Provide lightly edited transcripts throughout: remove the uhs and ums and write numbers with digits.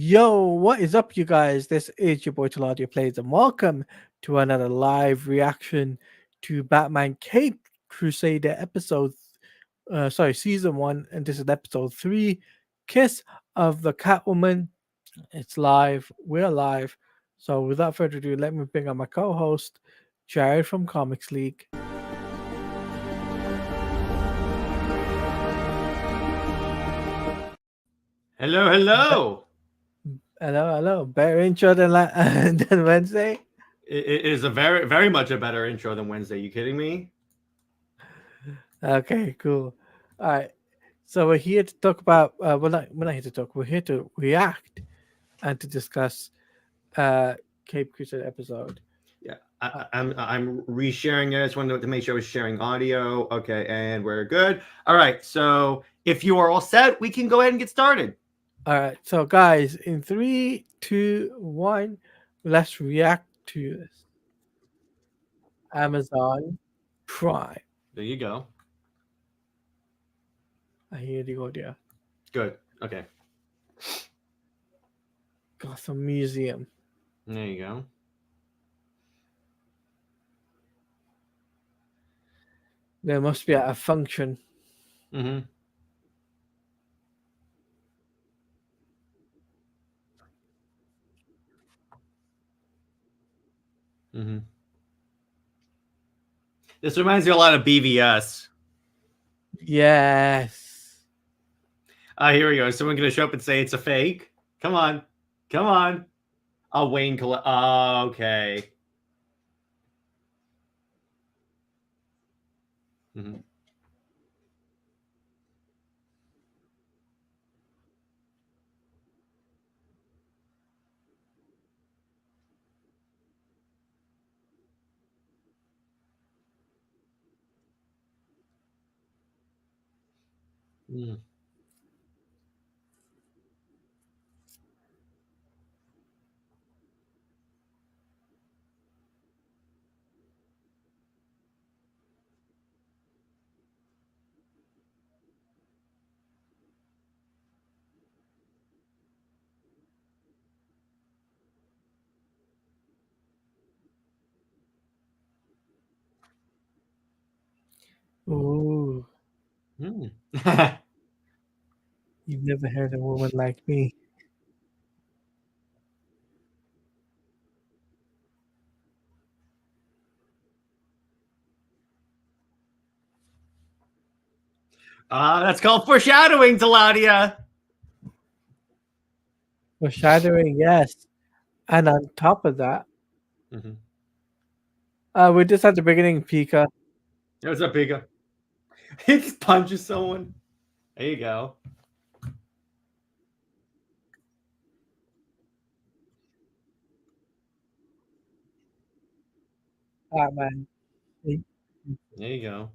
Yo, what is up, you guys? This is your boy TeladiaPlays, and welcome to another live reaction to Batman Cape Crusader season 1, and this is episode 3, Kiss of the Catwoman. It's live, we're live. So, without further ado, let me bring on my co host, Jared from Comics League. Hello, hello. Hello. Better intro than, than Wednesday. It is a very much a better intro than Wednesday. You kidding me? Okay, cool. All right. So we're here to talk about. We're not here to talk. We're here to react and to discuss Cape Crusader episode. Yeah, I'm resharing it. I just wanted to make sure I was sharing audio. Okay, and we're good. All right. So if you are all set, we can go ahead and get started. All right. So guys, in 3, 2, 1, let's react to this. Amazon Prime. There you go. I hear the audio. Good. Okay. Gotham Museum. There you go. There must be a function. Mm-hmm. Mm-hmm. This reminds me a lot of BVS. Yes. Here we go. Is someone gonna show up and say it's a fake? Come on. Come on. Wayne Collect. Okay. Mm-hmm. Mm. Ooh. Mm. You've never heard a woman like me. That's called foreshadowing, Teladia. Foreshadowing, yes. And on top of that, Mm-hmm. we just at the beginning, Pika. What's up, Pika? He just punches someone. There you go. Batman. There you go.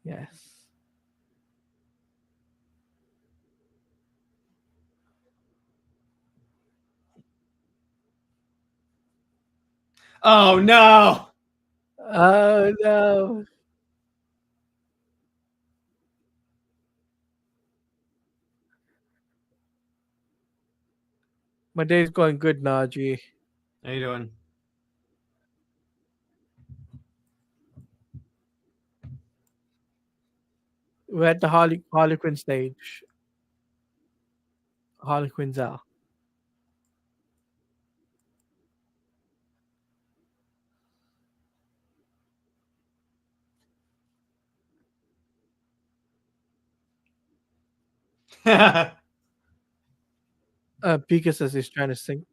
Yes. Oh no! Oh no. My day's going good, Najee. How you doing? We're at the Harlequin stage. Harlequin's out. Pika says he's trying to sync.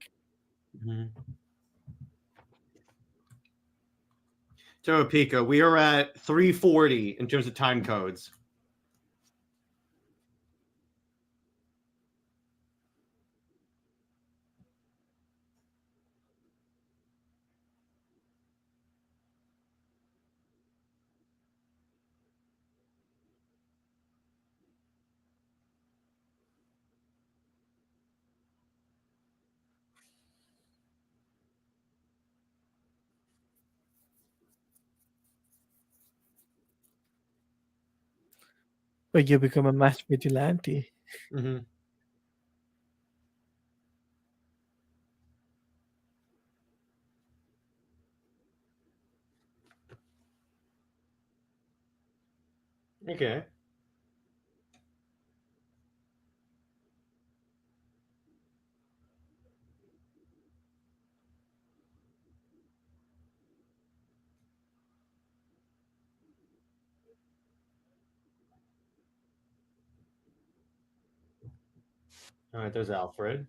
So, Pika, we are at 3:40 in terms of time codes. But you become a mass vigilante. Mm-hmm. Okay. All right, there's Alfred.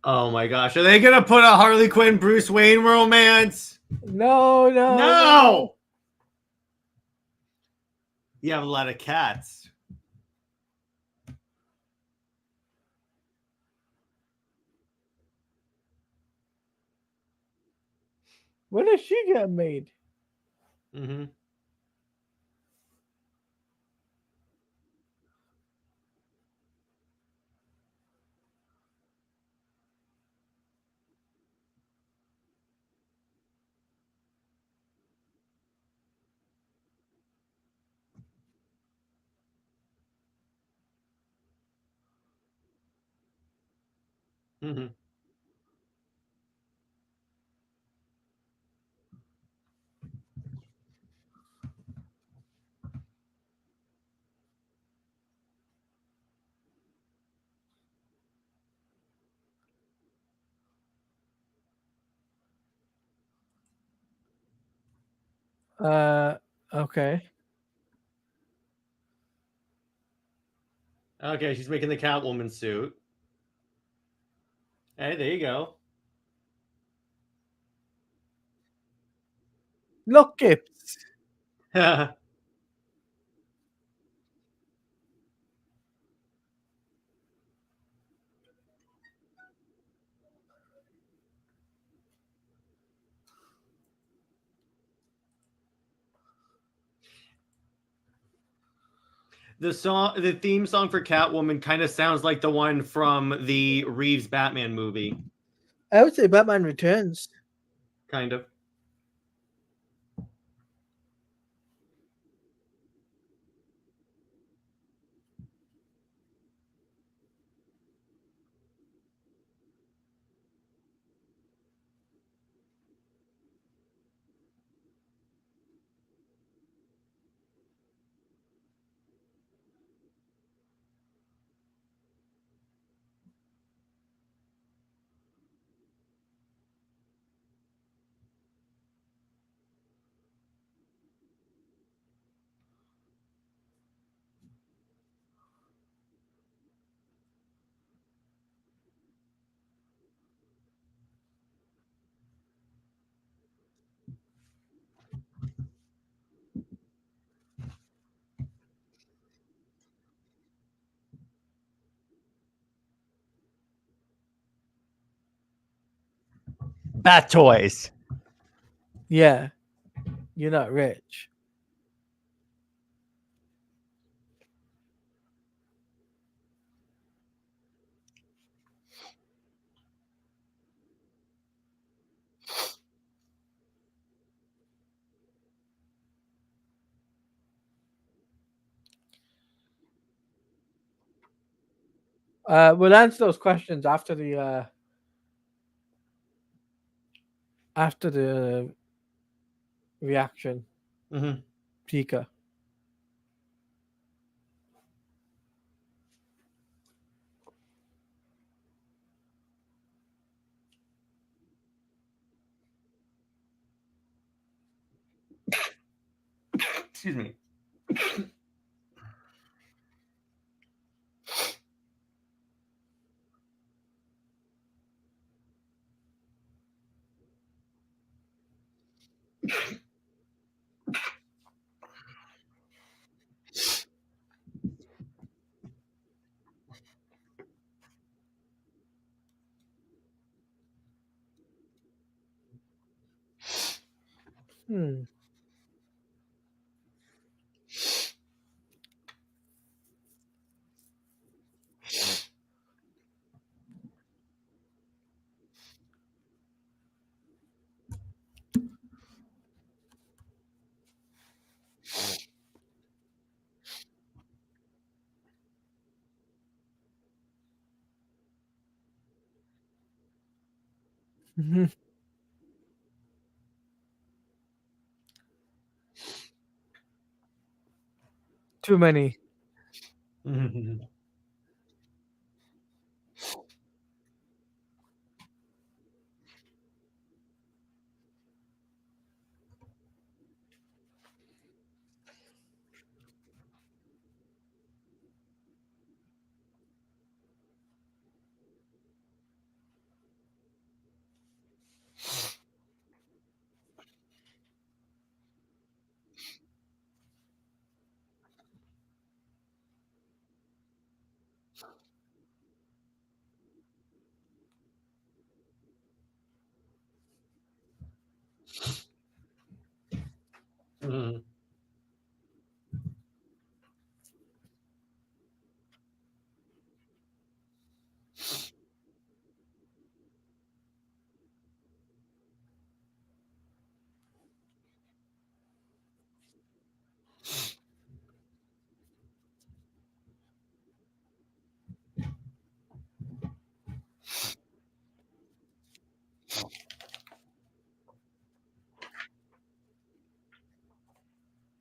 Oh my gosh, are they gonna put a Harley Quinn Bruce Wayne romance? No, no, no. No! You have a lot of cats. When does she get made? Mm-hmm. Mm-hmm. Uh, okay. Okay, she's making the Catwoman suit. Hey, there you go. Look, Gibbs. The theme song for Catwoman kind of sounds like the one from the Reeves Batman movie. I would say Batman Returns. Kind of. Bat toys. Yeah, you're not rich. We'll answer those questions after the reaction. Mm-hmm. Pika. Excuse me. Hmm. Mhm. Too many. Mhm. Mhm.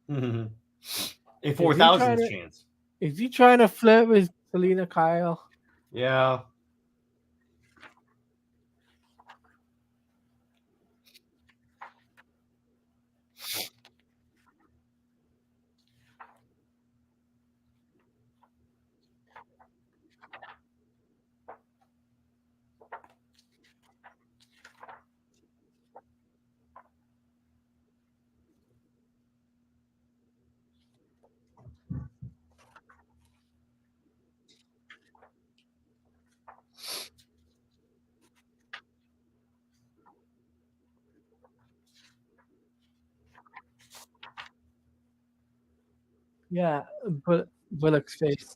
Mhm. A Is four he trying thousandth to? chance. Is he trying to flirt with Selena Kyle? Yeah. Yeah, Bullock's face.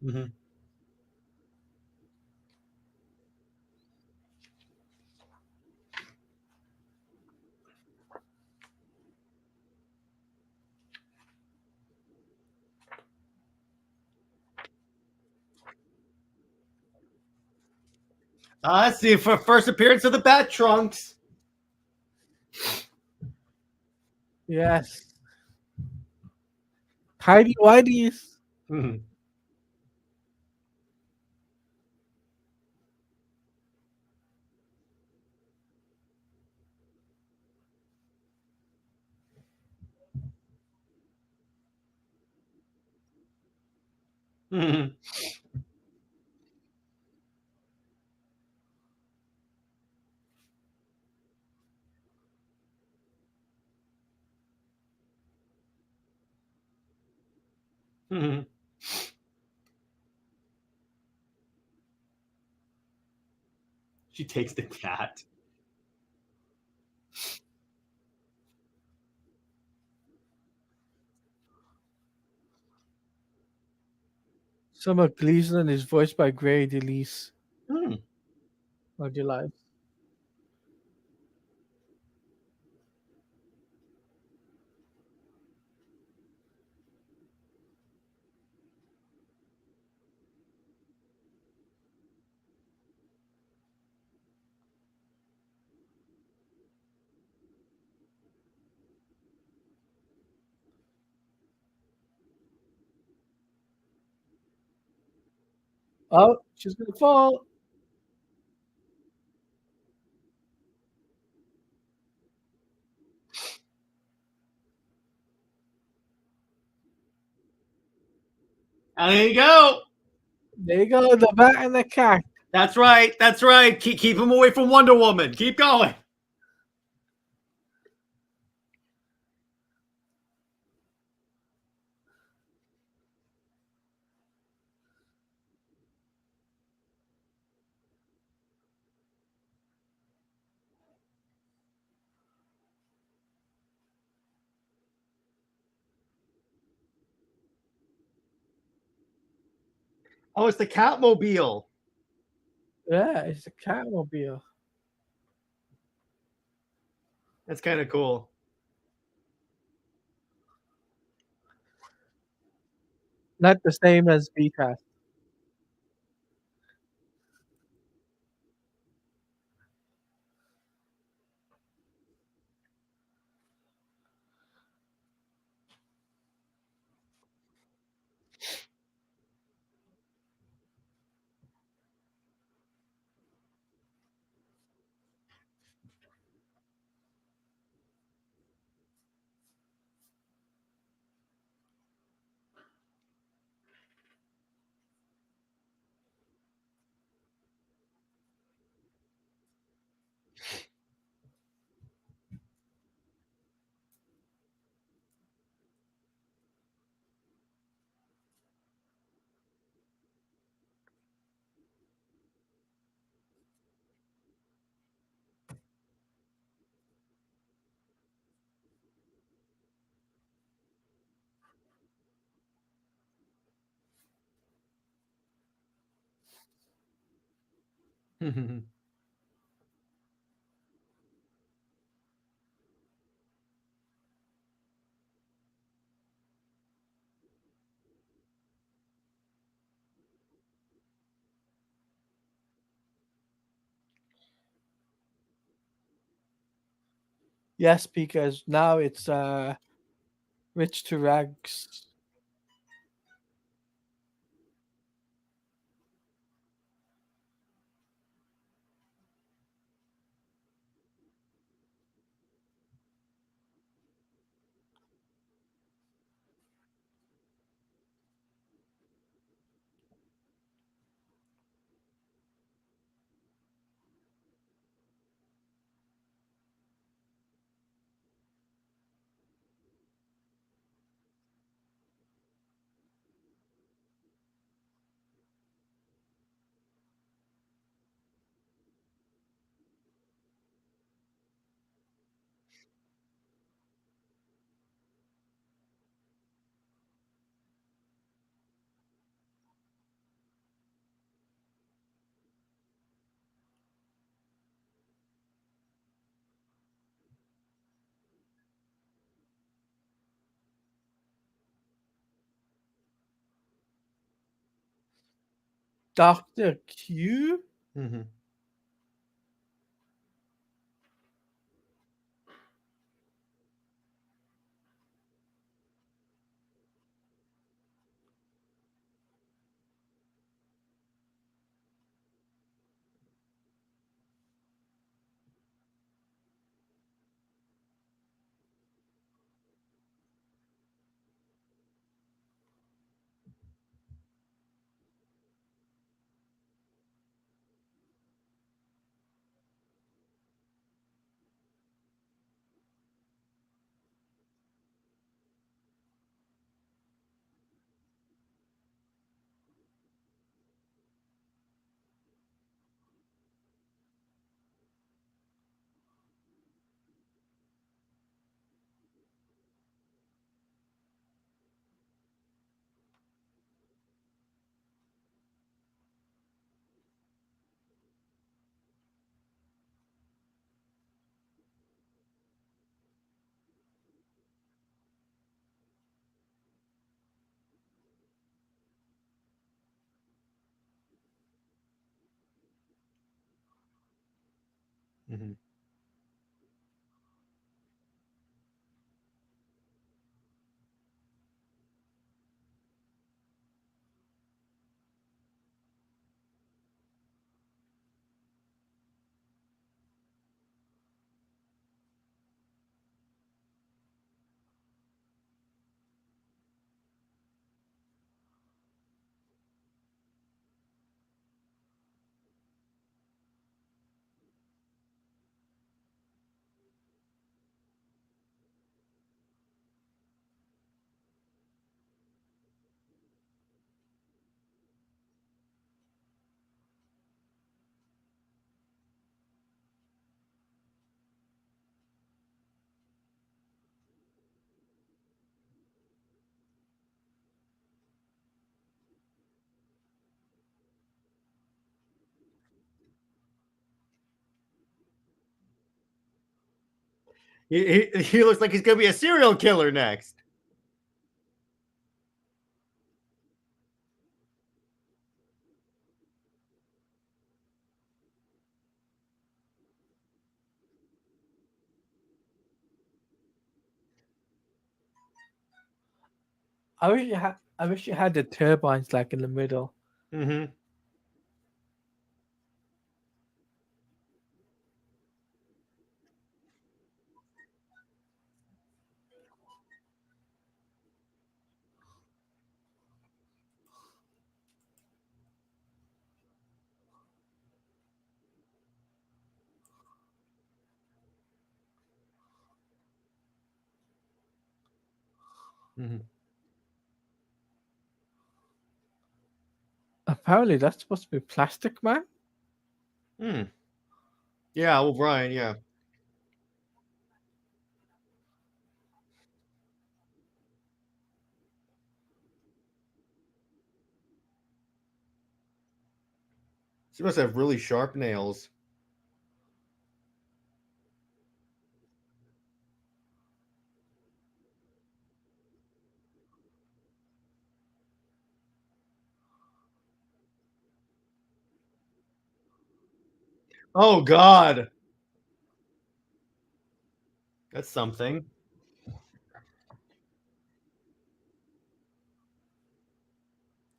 Mhm. I see for first appearance of the Bat Trunks. Yes. Tidy whities. Mhm. Mhm. Mhm. She takes the cat. Summer Gleason is voiced by Gray DeLise. Hmm. Or July. Oh, she's gonna fall. And there you go. There you go, the bat and the cat. That's right. That's right. Keep him away from Wonder Woman. Keep going. Oh, it's the Catmobile. Yeah, it's a Catmobile. That's kind of cool. Not the same as BTAS. Yes, because now it's rich to rags. Doctor Q. Mhm. Mhm. He looks like he's gonna be a serial killer next. I wish you had the turbines like in the middle. Mhm. Mhm. Apparently, that's supposed to be Plastic Man. Mm. Yeah, well, Brian, yeah. She must have really sharp nails. Oh God, that's something.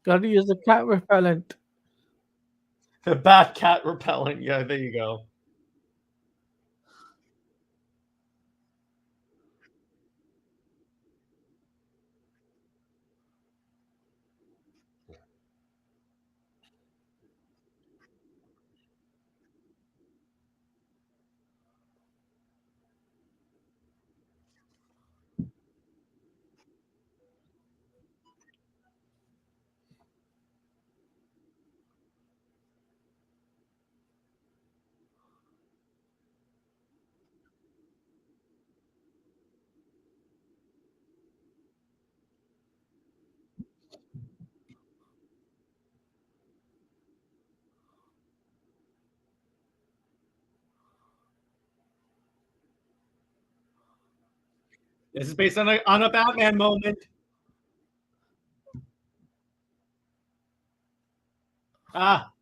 Gotta use the cat repellent. A bat cat repellent. Yeah, there you go. This is based on a Batman moment. Ah,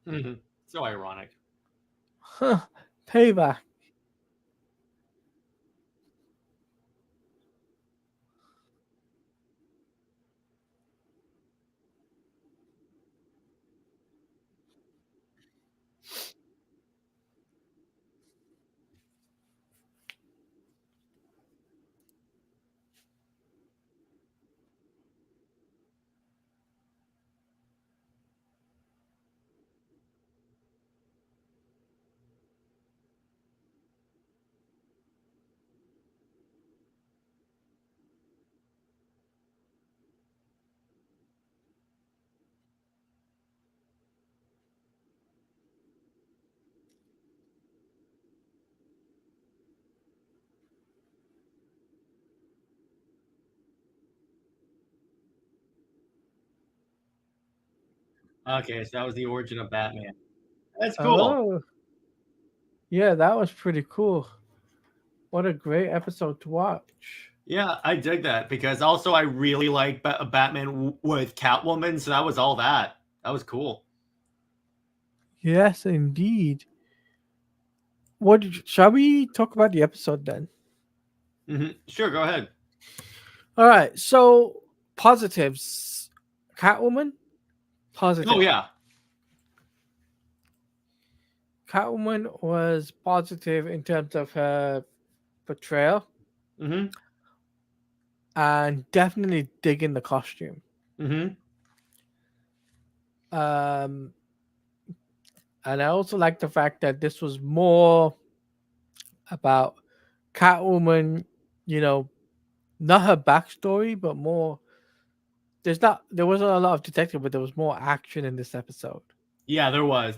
mm-hmm. So ironic. Huh. Payback. Okay, so that was the origin of Batman. That's cool. Oh, yeah, that was pretty cool. What a great episode to watch. Yeah, I dig that because also I really like Batman with Catwoman, so that was all that. That was cool. Yes, indeed. What shall we talk about the episode then? Mm-hmm. Sure, go ahead. All right. So positives. Catwoman. Oh Positive. yeah. Catwoman was positive in terms of her portrayal Mm-hmm. and definitely digging the costume. Mm-hmm. Um, and I also like the fact that this was more about Catwoman, you know, not her backstory, but more. There wasn't a lot of detective, but there was more action in this episode. Yeah, there was,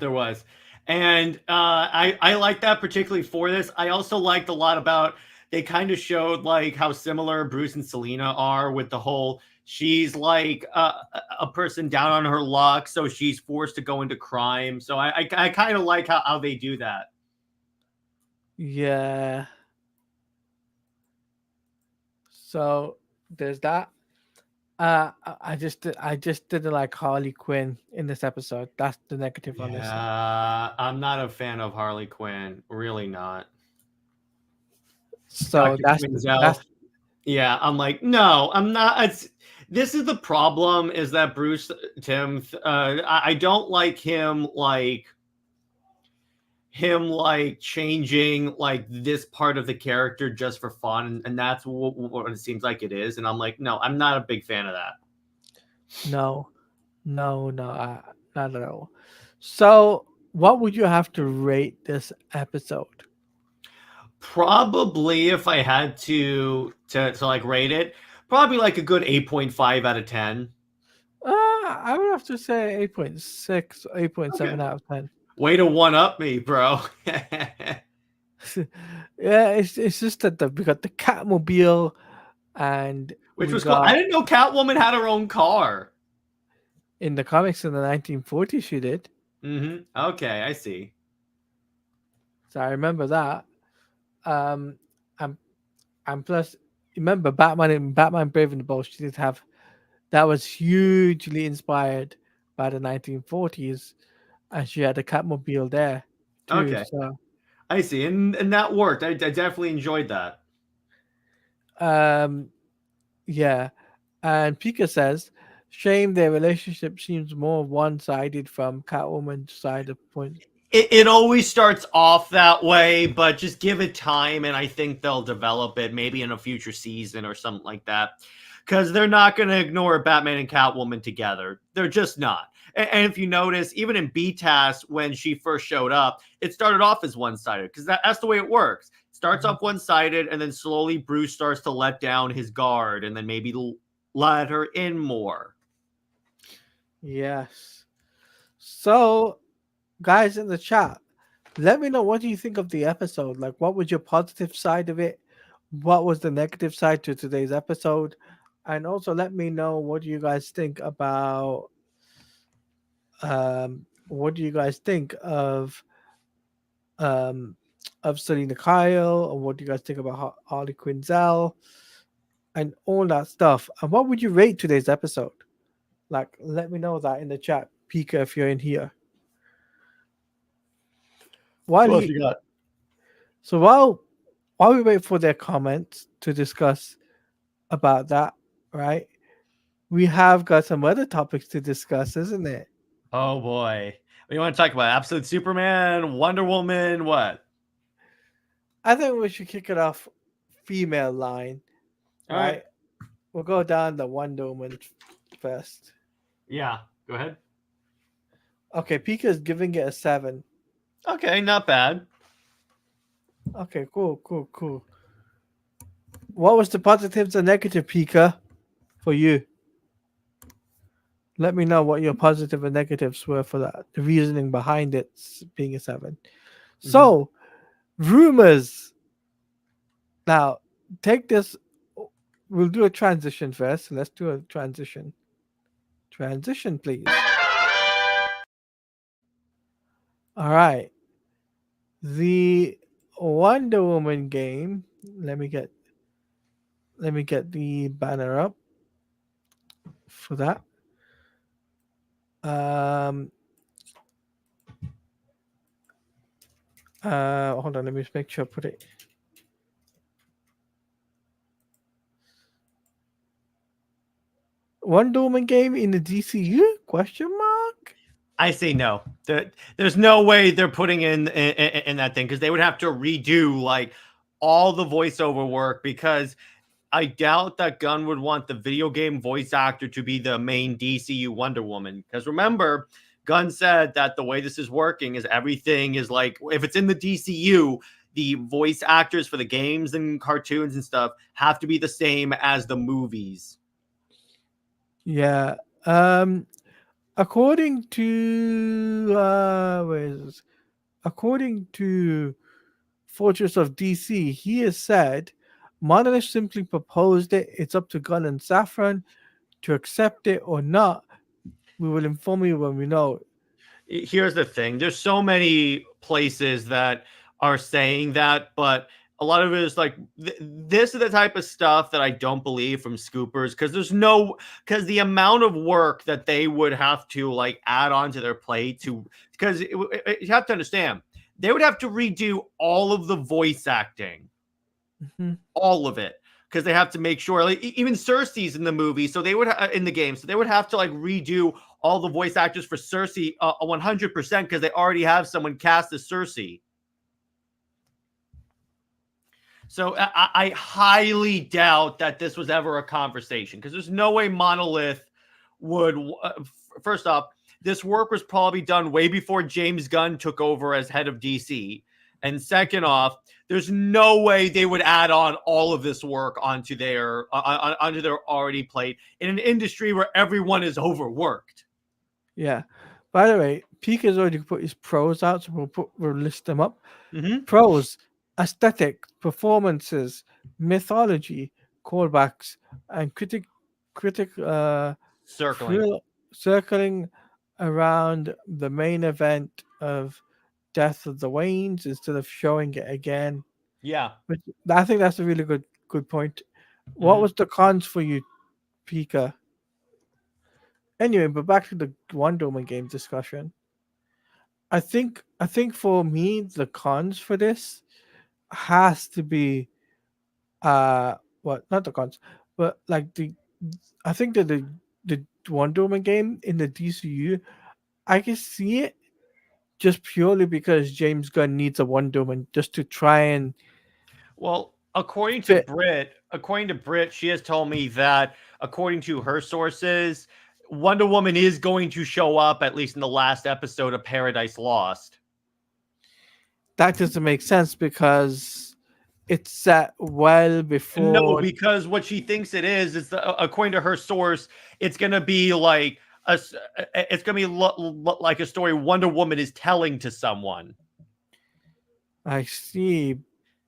and I like that particularly for this. I also liked a lot about they kind of showed like how similar Bruce and Selena are with the whole she's like a person down on her luck, so she's forced to go into crime. So I kind of like how they do that. Yeah. So there's that. I just didn't like Harley Quinn in this episode. That's the negative on this one. Yeah, I'm not a fan of Harley Quinn. Really not. So Dr. that's Quinzel. Yeah, I'm like, no, I'm not. This is the problem is that Bruce Tim, I don't like him like changing like this part of the character just for fun, and that's what it seems like it is. And I'm like, no, I'm not a big fan of that. no, no, not at all. So what would you have to rate this episode? Probably if I had to like rate it, probably like a good 8.5 out of 10. I would have to say 8.6, Okay. 8.7 out of 10. Way to one up me, bro. Yeah, it's just that we got the Catmobile and Which we was cool. I got didn't know Catwoman had her own car. in the comics in the 1940s she did. Okay, I see. So I remember that. Um, and and plus, remember Batman and Batman Brave and the Bold. She did have that was hugely inspired by the 1940s, and she had a Catmobile there too. Okay, So, I see, and that worked. I definitely enjoyed that. um, yeah. And Pika says, "Shame their relationship seems more one-sided from Catwoman's side of point." It always starts off that way, but just give it time, and I think they'll develop it maybe in a future season or something like that. Because they're not going to ignore Batman and Catwoman together. They're just not. And if you notice, even in BTAS, when she first showed up, it started off as one sided because that's the way it works. It starts Mhm. off one sided, and then slowly Bruce starts to let down his guard and then maybe let her in more. Yes. So, guys in the chat, let me know what do you think of the episode. Like, what was your positive side of it? What was the negative side to today's episode? And also, let me know what do you guys think about. What do you guys think um of Selena Kyle, or what do you guys think about Harley Quinzel and all that stuff? And what would you rate today's episode? Like, let me know that in the chat, Pika, if you're in here. While What else he you got? So while we wait for their comments to discuss about that, right? We have got some other topics to discuss, isn't it? Oh boy. What do you want to talk about? Absolute Superman, Wonder Woman, what? I think we should kick it off female line, All right. right? We'll go down the Wonder Woman first. Yeah, go ahead. Okay, Pika's giving it a 7. Okay, not bad. Okay, cool. What was the positives and negative, Pika, for you? Let me know what your positive and negatives were for that. The reasoning behind it being a 7. So, rumors. Now, take this. We'll do a transition first. Let's do a transition. Transition, please. All right. The Wonder Woman game. Let me get the banner up for that. Um. Hold on. Let me just make sure I put it. Wonder Woman game in the DCU? Question mark. I say no. There's no way they're putting in that thing because they would have to redo like all the voiceover work because I doubt that Gunn would want the video game voice actor to be the main DCU Wonder Woman. Because remember, Gunn said that the way this is working is everything is like if it's in the DCU, the voice actors for the games and cartoons and stuff have to be the same as the movies. Yeah. According to where is this? According to Fortress of DC, he has said Monolith simply proposed it. It's up to Gunn and Saffron to accept it or not. We will inform you when we know. Here's the thing, there's so many places that are saying that, but a lot of it is like this is the type of stuff that I don't believe from scoopers, because because the amount of work that they would have to like add on to their plate to, because you have to understand, they would have to redo all of the voice acting, Mhm. all of it, because they have to make sure, like even Cersei's in the movie, so they would in the game, so they would have to like redo all the voice actors for Cersei 100%, because they already have someone cast as Cersei. So I highly doubt that this was ever a conversation, because there's no way Monolith would. First off, this work was probably done way before James Gunn took over as head of DC. And second off, there's no way they would add on all of this work onto their already plate in an industry where everyone is overworked. Yeah. By the way, Peak has already put his pros out, so we'll list them up. Mm-hmm. Pros: aesthetic, performances, mythology, callbacks, and critic Circling. thrill circling around the main event of Death of the Waynes instead of showing it again. Yeah. But I think that's a really good point. What Mm-hmm. was the cons for you, Pika? Anyway, but back to the Wonder Woman game discussion. I think for me the cons for this has to be what, not the cons, but like I think that the Wonder Woman game in the DCU, I can see it just purely because James Gunn needs a Wonder Woman just to try and Well, fit. According to Brit, she has told me that according to her sources, Wonder Woman is going to show up at least in the last episode of Paradise Lost. That doesn't make sense because it's set well No, before. because what she thinks it is according to her source, it's going to be like it's going to be like a story Wonder Woman is telling to someone. I see.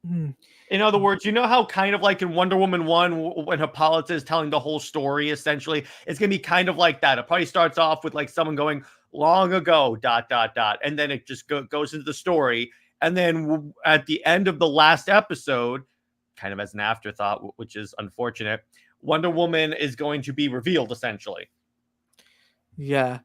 Hmm. In other words, you know how kind of like in Wonder Woman 1, when Hippolyta is telling the whole story, essentially, it's going to be kind of like that. It probably starts off with like someone going, long ago, dot, dot, dot. And then it just goes into the story. And then at the end of the last episode, kind of as an afterthought, which is unfortunate, Wonder Woman is going to be revealed, essentially. Yeah.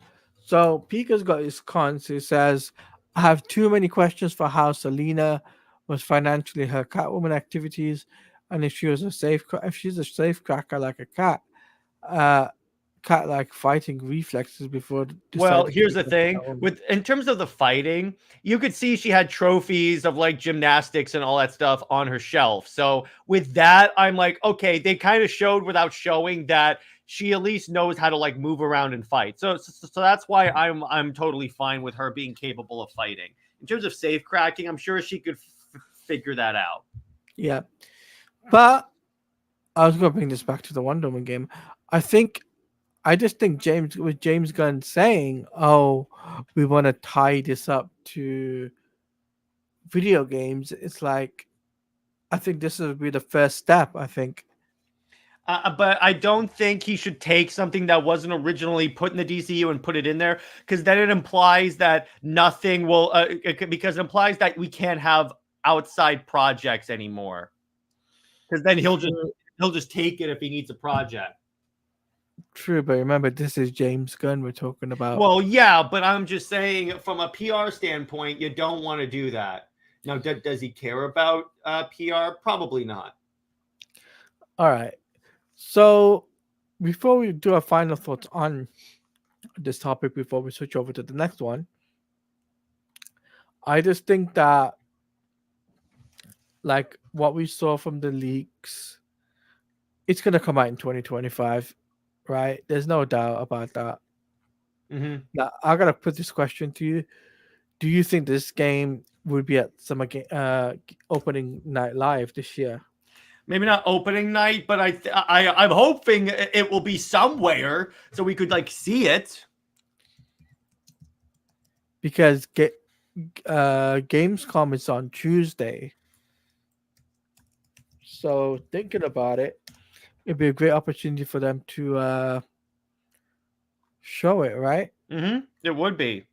So Pika's got his cons. He says, I have too many questions for how Selena was financially her Catwoman activities, and if she was if she's a safe cracker like a uh, cat like fighting reflexes before Well, deciding to here's the become thing Catwoman. with in terms of the fighting, you could see she had trophies of like gymnastics and all that stuff on her shelf. So with that, I'm like, okay, they kind of showed without showing that she at least knows how to like move around and fight. So that's why I'm totally fine with her being capable of fighting. In terms of safe cracking, I'm sure she could figure that out. Yeah, but I was going to bring this back to the Wonder Woman game. I think I just think James Gunn saying, "Oh, we want to tie this up to video games." It's like I think this would be the first step. I think. But I don't think he should take something that wasn't originally put in the DCU and put it in there, because then it implies that nothing will, because it implies that we can't have outside projects anymore. Because then True, he'll just take it if he needs a project. true, but remember, this is James Gunn we're talking about. Well, yeah, but I'm just saying from a PR standpoint, you don't want to do that. Now, does he care about PR? Probably not. All right. So before we do our final thoughts on this topic, before we switch over to the next one, I just think that like what we saw from the leaks, it's gonna come out in 2025, right? There's no doubt about that. Mm-hmm. Now I gotta put this question to you: do you think this game would be at opening night live this year? Maybe not opening night, but I'm hoping it will be somewhere so we could like see it. Because Gamescom is on Tuesday, So thinking about it, it'd be a great opportunity for them to show it, right? It would be.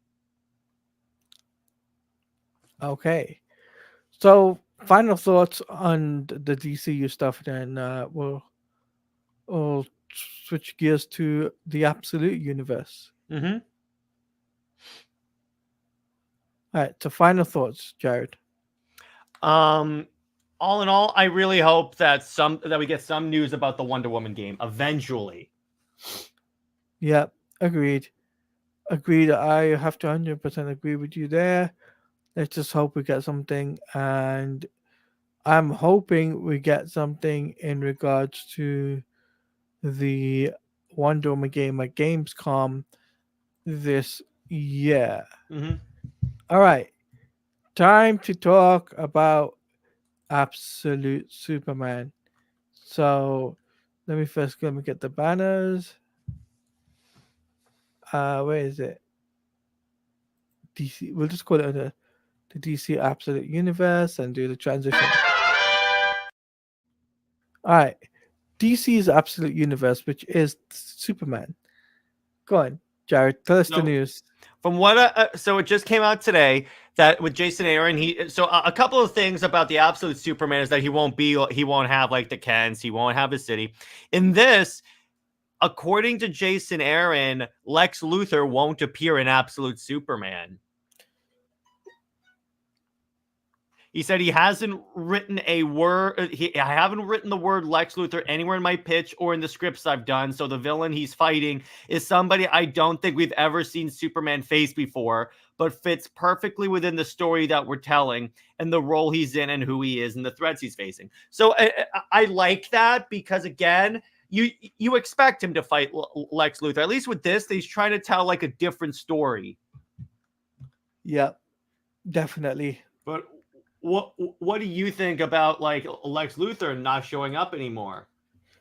Okay. So final thoughts on the DCU stuff, then we'll switch gears to the Absolute Universe. Mm-hmm. All right. So final thoughts, Jared. Um, all in all, I really hope that we get some news about the Wonder Woman game eventually. Yep. Agreed. Agreed. I have to 100% agree with you there. Let's just hope we get something, and I'm hoping we get something in regards to the Wonder Woman game at Gamescom this year. Mm-hmm. All right, time to talk about Absolute Superman. So let me get the banners. Where is it? DC. We'll just call it the DC Absolute Universe and do the transition. All right, DC's Absolute Universe, which is Superman. Go on, Jared. Tell us the So news. from what so it just came out today that with Jason Aaron, a couple of things about the Absolute Superman is that he won't have like the Kents, he won't have his city. In this, according to Jason Aaron, Lex Luthor won't appear in Absolute Superman. He said he hasn't written a word. I haven't written the word Lex Luthor anywhere in my pitch or in the scripts I've done. So the villain he's fighting is somebody I don't think we've ever seen Superman face before, but fits perfectly within the story that we're telling and the role he's in and who he is and the threats he's facing. So I like that because, again, you expect him to fight Lex Luthor. At least with this, he's trying to tell like a different story. Yeah, definitely. But what do you think about like Lex Luthor not showing up anymore?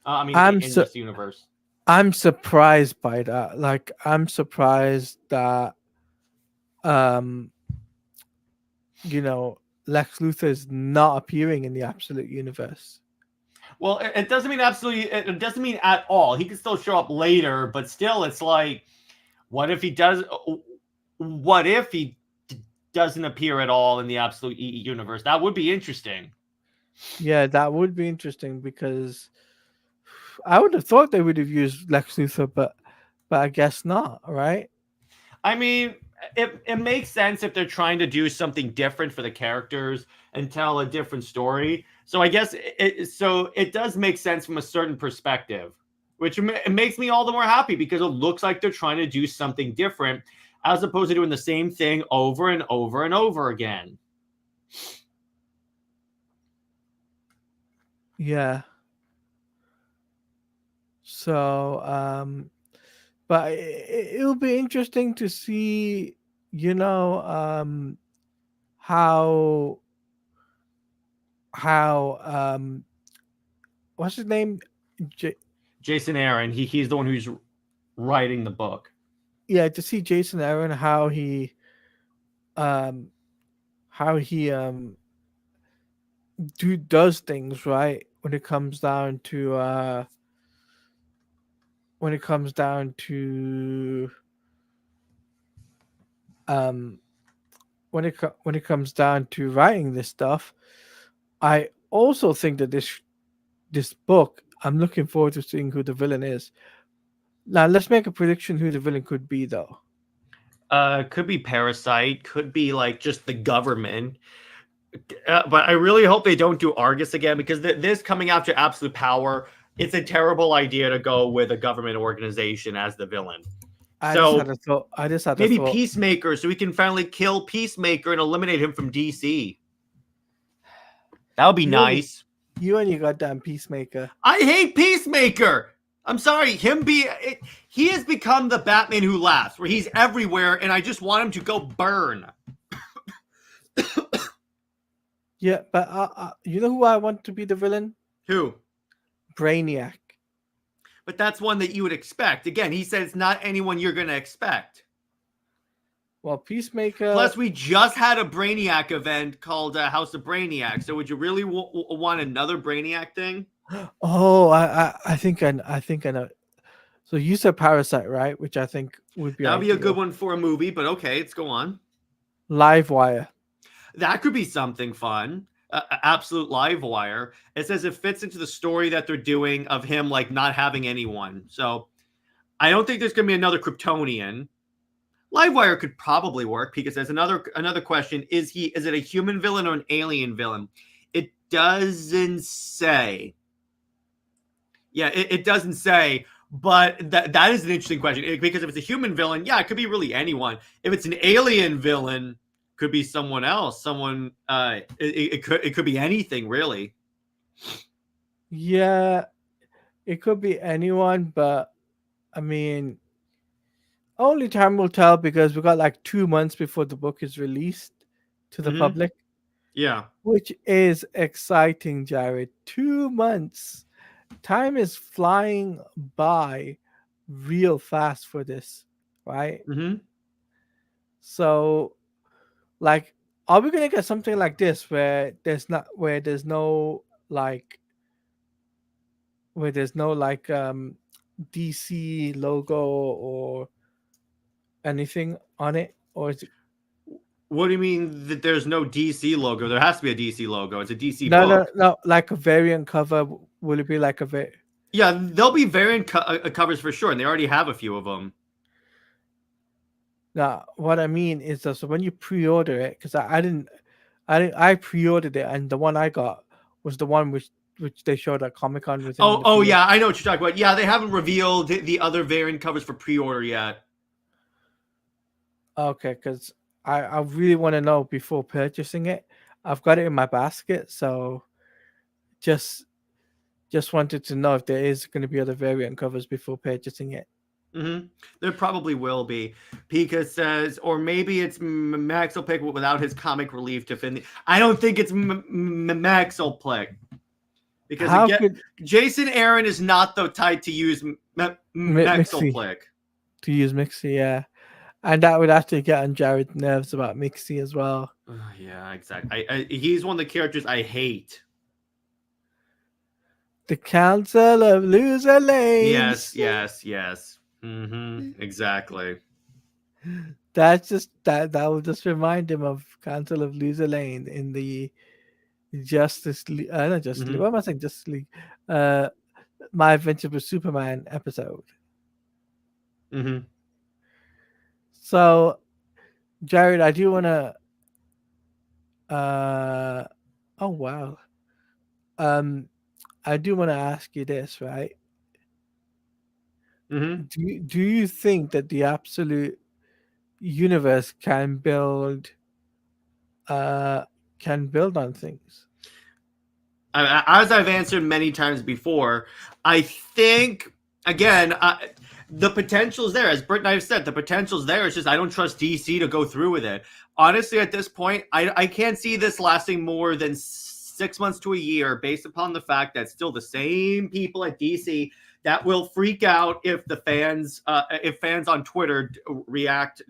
In this universe. I'm surprised by that. Like, I'm surprised that um you know Lex Luthor is not appearing in the Absolute Universe. Well, it doesn't mean absolutely. It doesn't mean at all. He can still show up later, but still, it's like, what if he does? What if he doesn't appear at all in the Absolute Universe? That would be interesting. Yeah, that would be interesting because I would have thought they would have used Lex Luthor, but I guess not, right? I mean, it makes sense if they're trying to do something different for the characters and tell a different story. So I guess it does make sense from a certain perspective, which it makes me all the more happy because it looks like they're trying to do something different as opposed to doing the same thing over and over and over again. Yeah. So, but it'll be interesting to see, you know, how how what's his name? Jason Aaron, he's the one who's writing the book. Yeah, to see Jason Aaron um how he does things, right, when it comes down to when it comes down to um when it comes down to writing this stuff. I also think that this book, I'm looking forward to seeing who the villain is. Now let's make a prediction who the villain could be, though. Could be Parasite, could be like just the government. But I really hope they don't do Argus again because this coming after Absolute Power, it's a terrible idea to go with a government organization as the villain. I just had a thought. I just had maybe a thought. Peacemaker, so we can finally kill Peacemaker and eliminate him from DC. That would be nice. You and your goddamn Peacemaker. I hate Peacemaker. I'm sorry, he has become the Batman who laughs, where he's everywhere, and I just want him to go burn. Yeah, but you know who I want to be the villain? Who? Brainiac. But that's one that you would expect. Again, he said it's not anyone you're going to expect. Well, Peacemaker. Plus, we just had a Brainiac event called House of Brainiac. So, would you really want another Brainiac thing? Oh, I think I know. So you said Parasite, right? Which I think would be That would be a good ideal. one for a movie, but okay, let's go on. Live Wire. That could be something fun. Absolute live wire. It says it fits into the story that they're doing of him like not having anyone. So I don't think there's going to be another Kryptonian. Livewire could probably work because there's another question: is it a human villain or an alien villain? It doesn't say. Yeah, it doesn't say. But that is an interesting question because if it's a human villain, yeah, it could be really anyone. If it's an alien villain, could be someone else. Someone. It could be anything really. Yeah, it could be anyone, but I mean, only time will tell because we got like 2 months before the book is released to the Mm-hmm. public, Yeah. which is exciting, Jared. 2 months. Time is flying by real fast for this, right? Mm-hmm. So, like, are we gonna get something like this where there's no like DC logo or anything on it, or is it? What do you mean that there's no DC logo? There has to be a DC logo. It's a DC No, no, book. no, like a variant cover? Will it be like Yeah, there'll be variant covers for sure, and they already have a few of them. now what I mean is that, so when you pre-order it, because I pre-ordered it, and the one I got was the one which they showed at Comic-Con within the Oh pre-order. yeah, I know what you're talking about. Yeah, they haven't revealed the other variant covers for pre-order yet. Okay, because I really want to know before purchasing it. I've got it in my basket, so just just wanted to know if there is going to be other variant covers before purchasing it. Mm-hmm. There probably will be. Pika says, or maybe it's Max will pick without his comic relief to fin. I don't think it's Max will pick because How again, could Jason Aaron is not the type to use Max will Mixie pick. to use Mixie? Yeah, and that would actually get on Jared's nerves about Mixie as well. Yeah, exactly. He's one of the characters I hate. The Council of Loser Lanes. Yes. Mm-hmm. Exactly. That's just that will just remind him of Council of Loser Lane in the Justice League. Not Justice League. Mm-hmm. What am I saying? Justice League. Uh, My Adventure with Superman episode. Mm-hmm. So, Jared, I do want to. Uh, oh wow. Um, I do want to ask you this, right? Mm-hmm. Do you think that the absolute universe uh can build on things? As I've answered many times before, I think again the potential is there. As Britt and I have said, the potential is there. It's just I don't trust DC to go through with it. Honestly, at this point, I can't see this lasting more than 6 months to a year, based upon the fact that still the same people at DC that will freak out if fans on Twitter react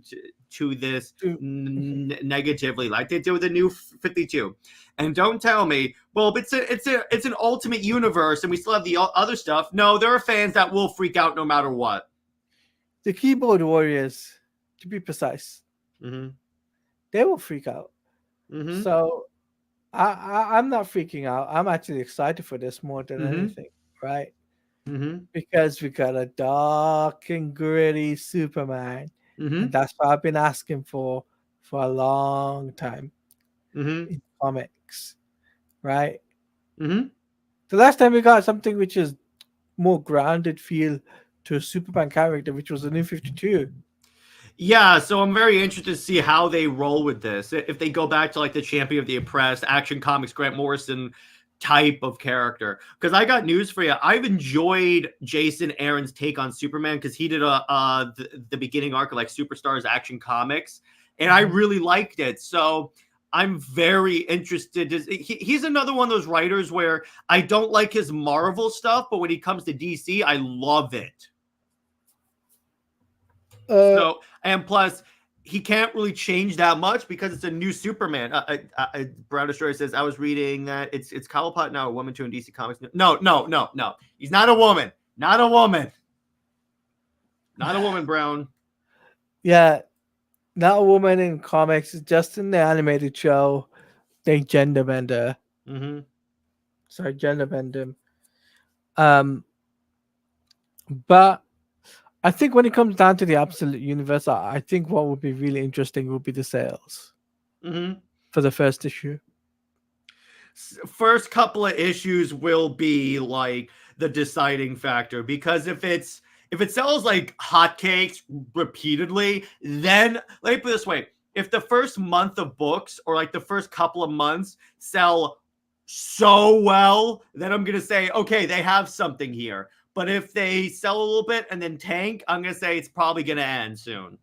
to this negatively, like they did with the New 52. And don't tell me, well, it's an ultimate universe, and we still have the other stuff. No, there are fans that will freak out no matter what. The keyboard warriors, to be precise, Mm-hmm. they will freak out. Mm-hmm. So I'm not freaking out. I'm actually excited for this more than Mm-hmm. anything, right? Mm-hmm. Because we got a dark and gritty Superman, Mm-hmm. and that's what I've been asking for a long time Mm-hmm. in comics, right? Mm-hmm. The last time we got something which is more grounded feel to a Superman character, which was the New 52. Yeah, so I'm very interested to see how they roll with this. If they go back to like the Champion of the Oppressed, Action Comics, Grant Morrison type of character. Because I got news for you. I've enjoyed Jason Aaron's take on Superman because he did the beginning arc of like Superstars Action Comics, and I really liked it. So I'm very interested. He's another one of those writers where I don't like his Marvel stuff, but when he comes to DC, I love it. Uh, So, and plus, he can't really change that much because it's a new Superman. Brown Destroyer says I was reading that it's Cobblepot now a woman too in DC Comics. No, no, no, no. He's not a woman. Not a woman. Not a woman, Brown. Yeah, not a woman in comics, just in the animated show. They gender bend her. Mm-hmm. Sorry, gender bend him. But I think when it comes down to the absolute universe, I think what would be really interesting would be the sales Mm-hmm. for the first issue. First couple of issues will be like the deciding factor, because if it sells like hotcakes repeatedly, then let me put it this way: if the first month of books or like the first couple of months sell so well, then I'm gonna say okay, they have something here. But if they sell a little bit and then tank, I'm gonna say it's probably gonna end soon.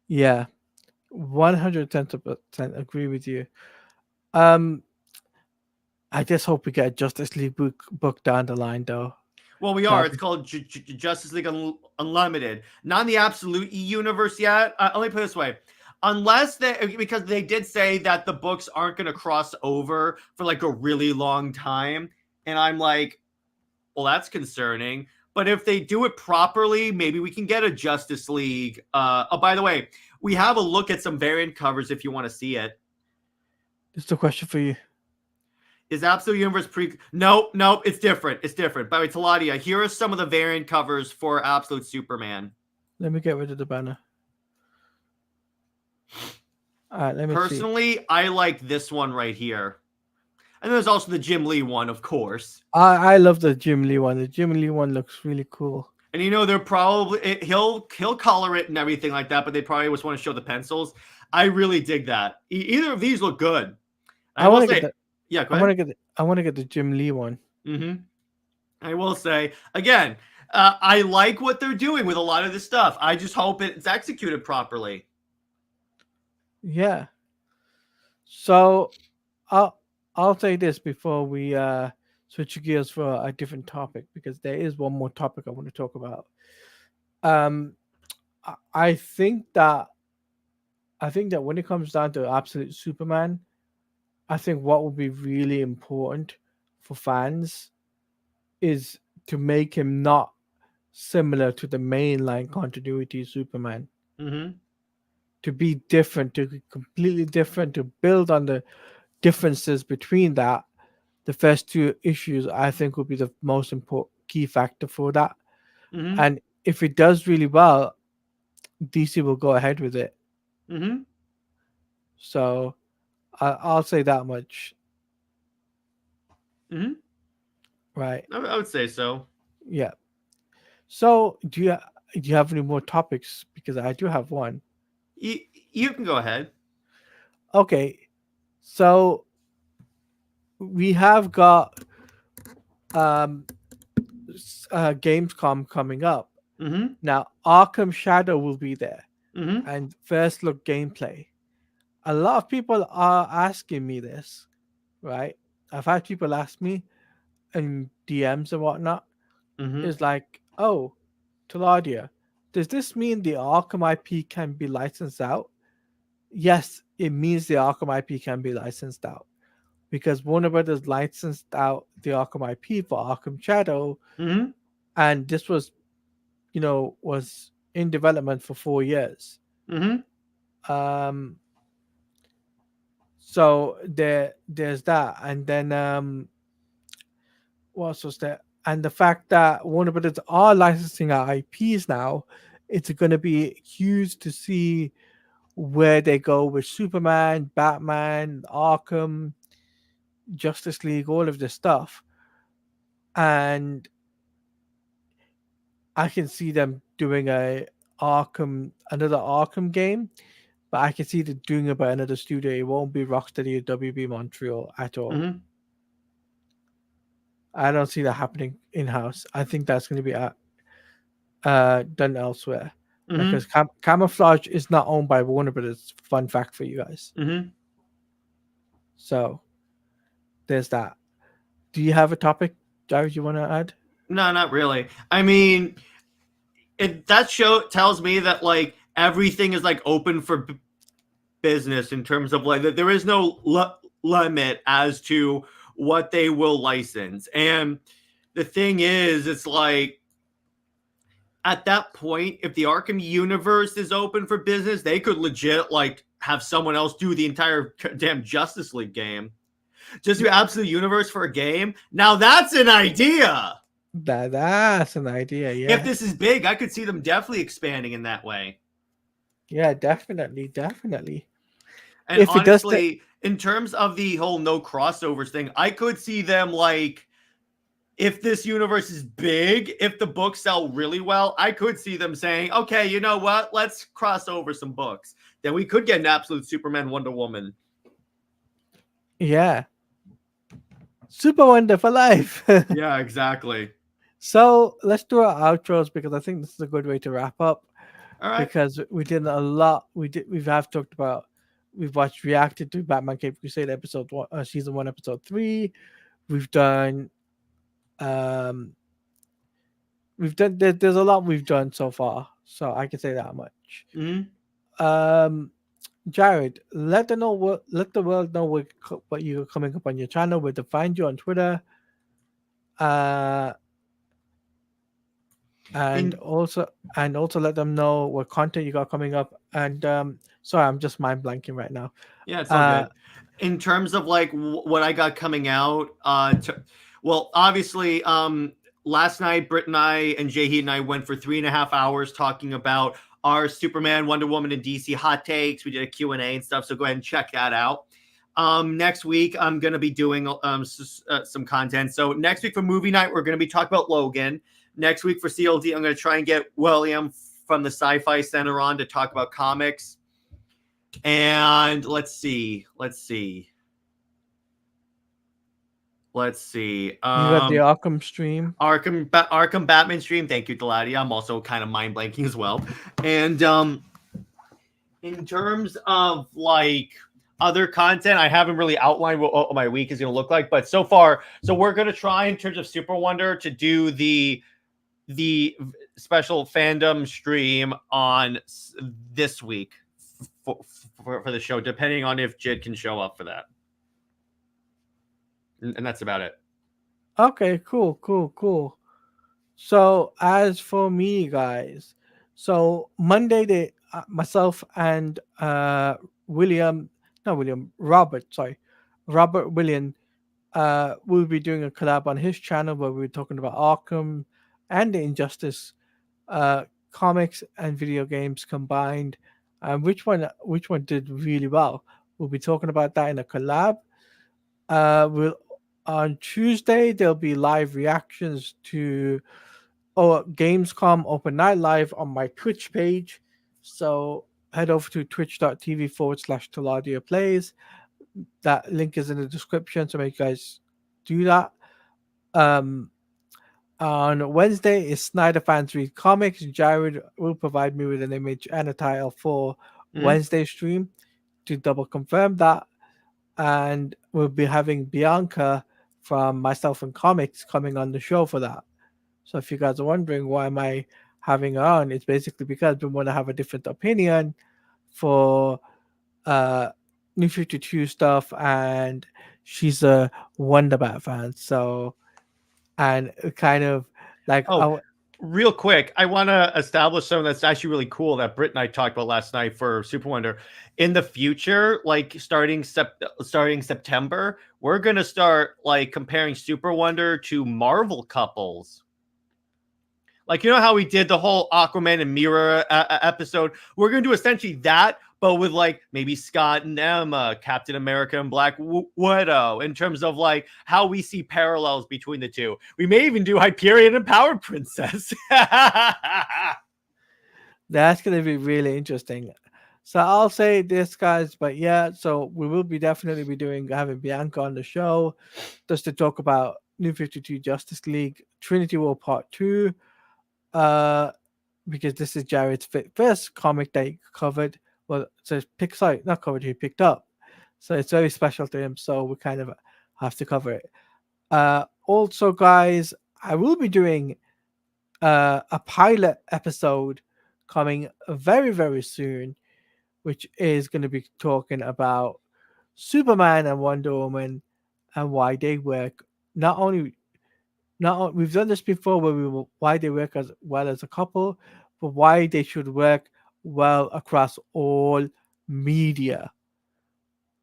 Yeah, 110% agree with you. I just hope we get a Justice League book down the line, though. Well, we are. It's called Justice League Unlimited. Not in the Absolute universe yet. Let me put it this way. Unless because they did say that the books aren't going to cross over for like a really long time. And I'm like, well, that's concerning. But if they do it properly, maybe we can get a Justice League. Oh, by the way, we have a look at some variant covers if you want to see it. It's a question for you. Is Absolute Universe No, it's different. It's different. By the way, Teladia, here are some of the variant covers for Absolute Superman. Let me get rid of the banner. All right, let me Personally, see. I like this one right here. And there's also the Jim Lee one, of course. I love the Jim Lee one. The Jim Lee one looks really cool. And you know, they're probably he'll color it and everything like that, but they probably just want to show the pencils. I really dig that. Either of these look good. I want to get the, yeah, go ahead. I want to get the Jim Lee one. Mm-hmm. I will say again, I like what they're doing with a lot of this stuff. I just hope it's executed properly. Yeah. So, I'll say this before we switch gears for a different topic, because there is one more topic I want to talk about. I think that when it comes down to Absolute Superman, I think what will be really important for fans is to make him not similar to the mainline continuity Superman. Mm-hmm. To be different, to be completely different, to build on the differences between that. The first two issues, I think, will be the most important key factor for that. Mm-hmm. And if it does really well, DC will go ahead with it. Mm-hmm. So I'll say that much. Mm-hmm. Right. I would say so. Yeah. So do you have any more topics? Because I do have one. You can go ahead. Okay. So we have got Gamescom coming up. Mm-hmm. Now Arkham Shadow will be there. Mm-hmm. And first look gameplay. A lot of people are asking me this, right? I've had people ask me in DMs and whatnot. Mm-hmm. Is like, oh, Teladia, does this mean the Arkham IP can be licensed out? Yes, it means the Arkham IP can be licensed out, because Warner Brothers licensed out the Arkham IP for Arkham Shadow, Mm-hmm. and this was in development for 4 years. Mm-hmm. So there's that, and then what else was there? And the fact that Warner Brothers are licensing our IPs now, it's going to be huge to see where they go with Superman, Batman, Arkham, Justice League, all of this stuff. And I can see them doing another Arkham game, but I can see them doing it by another studio. It won't be Rocksteady or WB Montreal at all. Mm-hmm. I don't see that happening in house. I think that's going to be done elsewhere. Mm-hmm. Because Camouflage is not owned by Warner Brothers. Fun fact for you guys. Mm-hmm. So there's that. Do you have a topic, Jared, you want to add? No, not really. I mean, that show tells me that like everything is like open for business in terms of like there is no limit as to what they will license. And the thing is, it's like at that point, if the Arkham universe is open for business, they could legit like have someone else do the entire damn Justice League game. Just do Absolute Universe for a game. Now that's an idea. That's an idea. If Yeah. this is big, I could see them definitely expanding in that way. Yeah, definitely, definitely. And If it does that, honestly, in terms of the whole no crossovers thing, I could see them like if this universe is big, if the books sell really well, I could see them saying, okay, you know what? Let's cross over some books. Then we could get an absolute Superman Wonder Woman. yeah, Super Wonder for life. Yeah, exactly. So let's do our outros because I think this is a good way to wrap up. All right. Because we did a lot. We've have talked about. We've watched reacted to Batman Cape Crusade episode one, season 1, episode 3. We've done. Um, we've done. There's a lot we've done so far, so I can say that much. Mm-hmm. Jared, let the world know what you're coming up on your channel, where to find you on Twitter, uh, and In also let them know what content you got coming up. And sorry, I'm just mind blanking right now. Yeah, it's all good. In terms of like what I got coming out, well, obviously, last night Britt and I and Jahid and I went for 3.5 hours talking about our Superman, Wonder Woman, and DC hot takes. We did a Q&A and stuff, so go ahead and check that out. Next week I'm gonna be doing some content. So next week for movie night, we're gonna be talking about Logan. Next week for CLD, I'm gonna try and get William from the Sci-Fi Center on to talk about comics. And let's see. You got the Arkham stream. Arkham Batman stream. Thank you, Teladia. I'm also kind of mind blanking as well. And in terms of like other content, I haven't really outlined what my week is going to look like, but so far, so we're going to try in terms of Super Wonder to do the special fandom stream on this week for the show, depending on if Jid can show up for that. And that's about it. Okay, cool. So as for me, guys, so Monday myself and Robert William will be doing a collab on his channel where we're talking about Arkham and the Injustice comics and video games combined. Which one did really well? We'll be talking about that in a collab. We'll On Tuesday there'll be live reactions to Gamescom Open Night Live on my Twitch page. So head over to twitch.tv/TeladiaPlays. That link is in the description, so make you guys do that. On Wednesday is Snyder Fans Read Comics. Jared will provide me with an image and a title for Wednesday stream to double confirm that. And we'll be having Bianca from Myself and Comics coming on the show for that. So if you guys are wondering why am I having her on, it's basically because we want to have a different opinion for New 52 stuff, and she's a Wonder Bat fan. So, and kind of like real quick, I want to establish something that's actually really cool that Britt and I talked about last night for Super Wonder. In the future, like starting September, we're gonna start like comparing Super Wonder to Marvel couples. Like, you know how we did the whole Aquaman and Mira episode? We're going to do essentially that, but with like maybe Scott and Emma, Captain America and Black Widow, in terms of like how we see parallels between the two. We may even do Hyperion and Power Princess. That's going to be really interesting. So I'll say this, guys, but yeah, so we will be definitely be having Bianca on the show just to talk about New 52 Justice League Trinity War Part 2. Because this is Jared's first comic that he covered. Well, so not covered, he picked up. So it's very special to him. So we kind of have to cover it. Also, guys, I will be doing a pilot episode coming very, very soon, which is going to be talking about Superman and Wonder Woman and why they work. Not only, we've done this before, where why they work as well as a couple, but why they should work well across all media.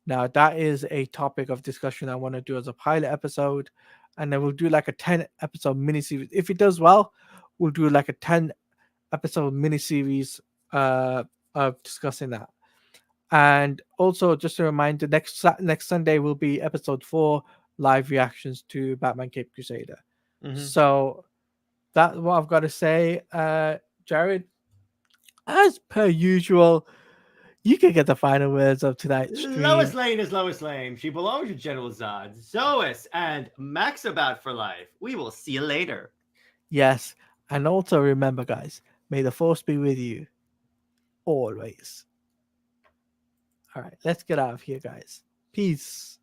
Now, that is a topic of discussion I want to do as a pilot episode, and then we'll do like a 10-episode miniseries. If it does well, we'll do like a 10-episode miniseries of discussing that. And also, just a reminder, next Sunday will be episode 4, live reactions to Batman Cape Crusader. So that's what I've got to say. Jared, as per usual, you can get the final words of tonight's stream. Lois Lane is Lois Lane. She belongs to General Zod, Zois, and Maxabat for life. We will see you later. Yes, and also remember, guys, may the force be with you always. All right, let's get out of here, guys. Peace.